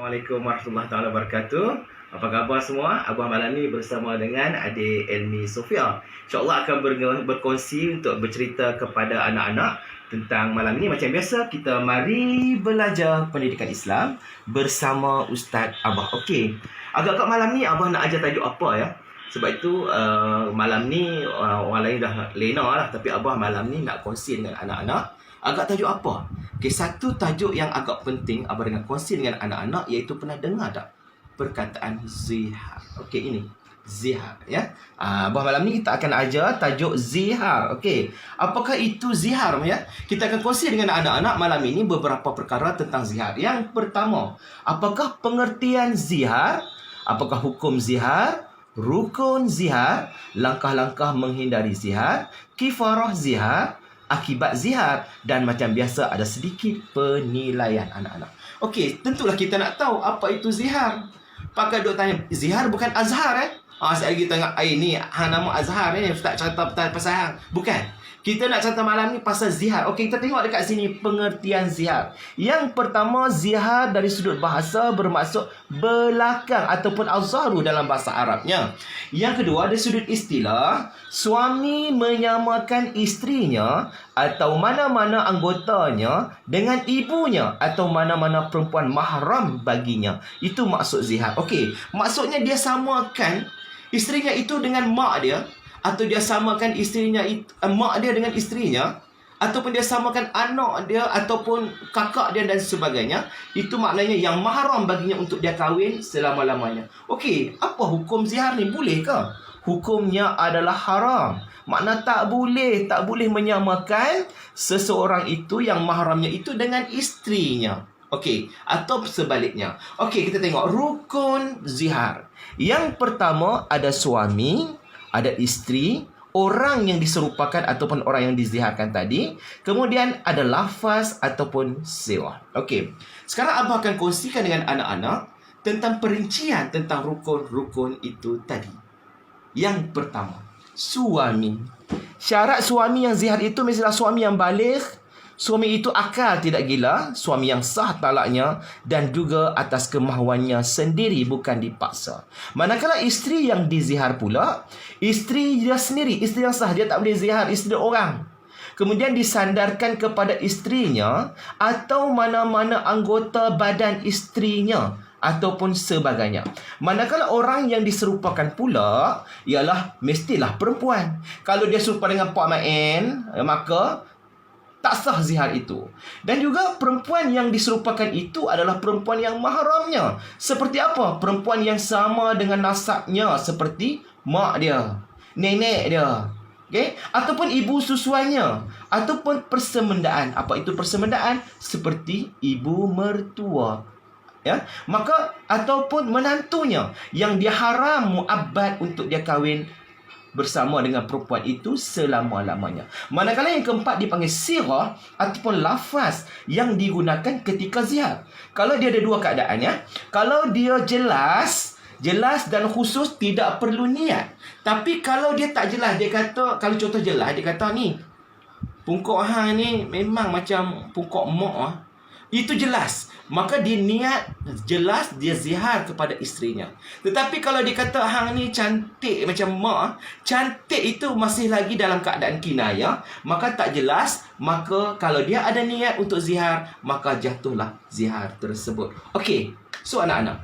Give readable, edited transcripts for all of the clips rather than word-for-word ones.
Assalamualaikum warahmatullahi taala wabarakatuh. Apa khabar semua? Abah malam ni bersama dengan adik Elmi Sofia. InsyaAllah akan berkongsi untuk bercerita kepada anak-anak tentang malam ni. Macam biasa, kita mari belajar pendidikan Islam bersama Ustaz Abah. Okey, agak-agak malam ni Abah nak ajar tajuk apa ya? Sebab itu malam ni orang lain dah lena lah. Tapi Abah malam ni nak kongsi dengan anak-anak. Agak tajuk apa? Okay, satu tajuk yang agak penting Abah dengan kongsi dengan anak-anak, iaitu pernah dengar tak perkataan zihar? Okey, ini zihar ya. Abah malam ni kita akan ajar tajuk zihar. Okey, apakah itu zihar ya? Kita akan kongsi dengan anak-anak malam ini beberapa perkara tentang zihar. Yang pertama, apakah pengertian zihar? Apakah hukum zihar? Rukun zihar, langkah-langkah menghindari zihar, kifarah zihar, akibat zihar, dan macam biasa ada sedikit penilaian anak-anak. Okey, tentulah kita nak tahu apa itu zihar. Pakai duk tanya, zihar bukan azhar sekali lagi tengok ni nama azhar ni Ustaz cerita pasal hang. Bukan. Kita nak cerita malam ni pasal zihar. Okey, kita tengok dekat sini pengertian zihar. Yang pertama, zihar dari sudut bahasa bermaksud belakang ataupun azharu dalam bahasa Arabnya. Yang kedua, dari sudut istilah, suami menyamakan isterinya atau mana-mana anggotanya dengan ibunya atau mana-mana perempuan mahram baginya. Itu maksud zihar. Okey, maksudnya dia samakan isterinya itu dengan mak dia, atau dia samakan isterinya mak dia dengan isterinya, ataupun dia samakan anak dia ataupun kakak dia dan sebagainya. Itu maknanya yang mahram baginya untuk dia kahwin selama-lamanya. Okey, apa hukum zihar ni? Boleh ke? Hukumnya adalah haram. Makna tak boleh menyamakan seseorang itu yang mahramnya itu dengan isterinya. Okey, atau sebaliknya. Okey, kita tengok rukun zihar. Yang pertama, ada suami, ada isteri, orang yang diserupakan ataupun orang yang diziharkan tadi. Kemudian ada lafaz ataupun sewa. Okey, sekarang Abah akan kongsikan dengan anak-anak tentang perincian tentang rukun-rukun itu tadi. Yang pertama, suami. Syarat suami yang zihar itu mestilah suami yang baligh, suami itu akal tidak gila, suami yang sah talaknya dan juga atas kemahuannya sendiri, bukan dipaksa. Manakala isteri yang dizihar pula, isteri dia sendiri, isteri yang sah, dia tak boleh zihar isteri orang. Kemudian disandarkan kepada isterinya atau mana-mana anggota badan isterinya ataupun sebagainya. Manakala orang yang diserupakan pula ialah mestilah perempuan. Kalau dia serupa dengan Pak Main, maka tak sah zihar itu. Dan juga perempuan yang diserupakan itu adalah perempuan yang mahramnya. Seperti apa? Perempuan yang sama dengan nasabnya, seperti mak dia, nenek dia, okay? Ataupun ibu susuannya, ataupun persemendaan. Apa itu persemendaan? Seperti ibu mertua, ya. Maka ataupun menantunya yang dia haram muabbad untuk dia kahwin bersama dengan perempuan itu selama-lamanya. Manakala yang keempat dipanggil sirah ataupun lafaz yang digunakan ketika zihar. Kalau dia ada dua keadaan ya. Kalau dia jelas dan khusus, tidak perlu niat. Tapi kalau dia tak jelas, dia kata, kalau contoh jelas, dia kata ni, pungkok hang ni memang macam pungkok mak itu jelas, maka dia niat jelas, dia zihar kepada isterinya. Tetapi kalau dia kata hang ni cantik macam mak, cantik itu masih lagi dalam keadaan kinayah, maka tak jelas, maka kalau dia ada niat untuk zihar, maka jatuhlah zihar tersebut. Okey, so anak-anak,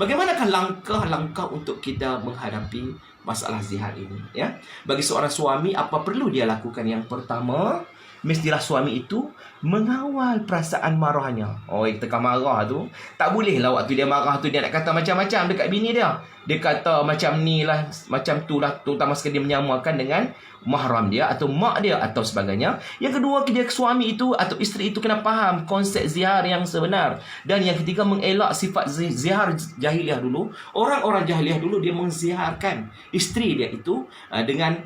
bagaimanakah langkah-langkah untuk kita menghadapi masalah zihar ini ya? Bagi seorang suami, apa perlu dia lakukan? Yang pertama, mestilah suami itu mengawal perasaan marahnya. Tekan marah tu, tak boleh lah waktu dia marah tu dia nak kata macam-macam dekat bini dia. Dia kata macam ni lah, macam tu lah, terutama sekali dia menyamakan dengan mahram dia atau mak dia atau sebagainya. Yang kedua, dia suami itu atau isteri itu kena faham konsep zihar yang sebenar. Dan yang ketiga, mengelak sifat zihar jahiliah dulu. Orang-orang jahiliah dulu dia menziharkan isteri dia itu dengan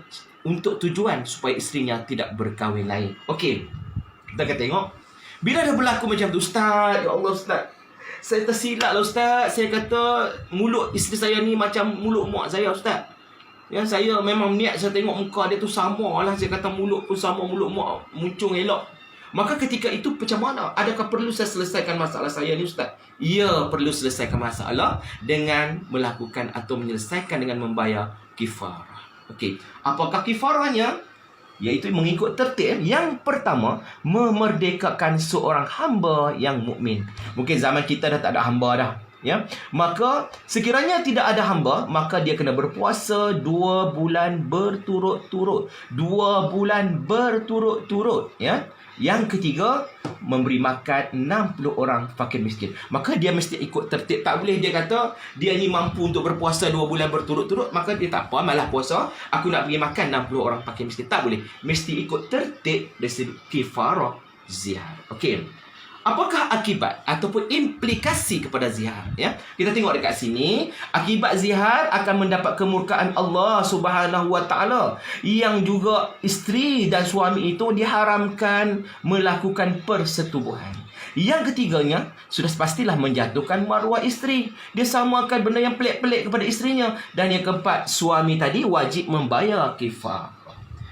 untuk tujuan supaya isterinya tidak berkahwin lain. Okey, kita akan tengok bila dah berlaku macam tu. Ustaz, ya Allah Ustaz, saya tersilap lah Ustaz. Saya kata mulut isteri saya ni macam mulut mak saya Ustaz. Ya, saya memang niat saya tengok muka dia tu sama lah. Saya kata mulut pun sama, mulut mak muncung elok. Maka ketika itu macam mana? Adakah perlu saya selesaikan masalah saya ni Ustaz? Ya, perlu selesaikan masalah dengan melakukan atau menyelesaikan dengan membayar kifarah. Okey, apakah kifarahnya? Iaitu mengikut tertib. Yang pertama, memerdekakan seorang hamba yang mukmin. Mungkin zaman kita dah tak ada hamba dah, ya. Maka sekiranya tidak ada hamba, maka dia kena berpuasa 2 bulan berturut-turut. 2 bulan berturut-turut, ya. Yang ketiga, memberi makan 60 orang fakir miskin. Maka dia mesti ikut tertib. Tak boleh dia kata dia ni mampu untuk berpuasa 2 bulan berturut-turut, maka dia tak apa, malah puasa, aku nak bagi makan 60 orang fakir miskin. Tak boleh. Mesti ikut tertib dari segi kifarah zihar. Okey. Apakah akibat ataupun implikasi kepada zihar, ya? Kita tengok dekat sini, akibat zihar akan mendapat kemurkaan Allah Subhanahu wa taala, yang juga isteri dan suami itu diharamkan melakukan persetubuhan. Yang ketiganya, sudah pastilah menjatuhkan maruah isteri. Dia samakan benda yang pelik-pelik kepada isterinya. Dan yang keempat, suami tadi wajib membayar kifarah.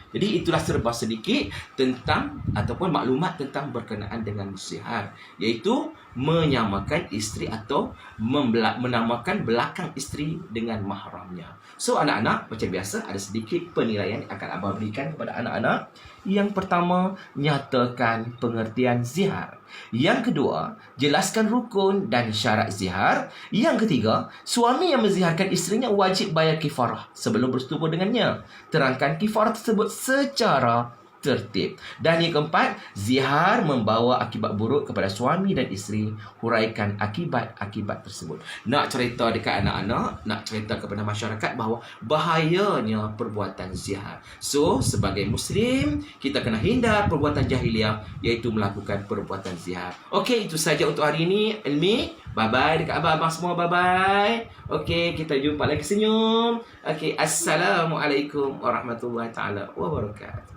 Jadi itulah serba sedikit tentang ataupun maklumat tentang berkenaan dengan zihar, iaitu menyamakan isteri atau menamakan belakang isteri dengan mahramnya. So anak-anak, macam biasa ada sedikit penilaian yang akan abang berikan kepada anak-anak. Yang pertama, nyatakan pengertian zihar. Yang kedua, jelaskan rukun dan syarat zihar. Yang ketiga, suami yang menziharkan isterinya wajib bayar kifarah sebelum bersetubuh dengannya. Terangkan kifarah tersebut secara tertib. Dan yang keempat, zihar membawa akibat buruk kepada suami dan isteri. Huraikan akibat-akibat tersebut. Nak cerita dekat anak-anak, nak cerita kepada masyarakat bahawa bahayanya perbuatan zihar. So, sebagai Muslim, kita kena hindar perbuatan jahiliah, iaitu melakukan perbuatan zihar. Okey, itu saja untuk hari ini. Ilmi, bye-bye dekat abang-abang semua, bye-bye. Okey, kita jumpa lagi senyum. Okey, Assalamualaikum warahmatullahi taala wabarakatuh.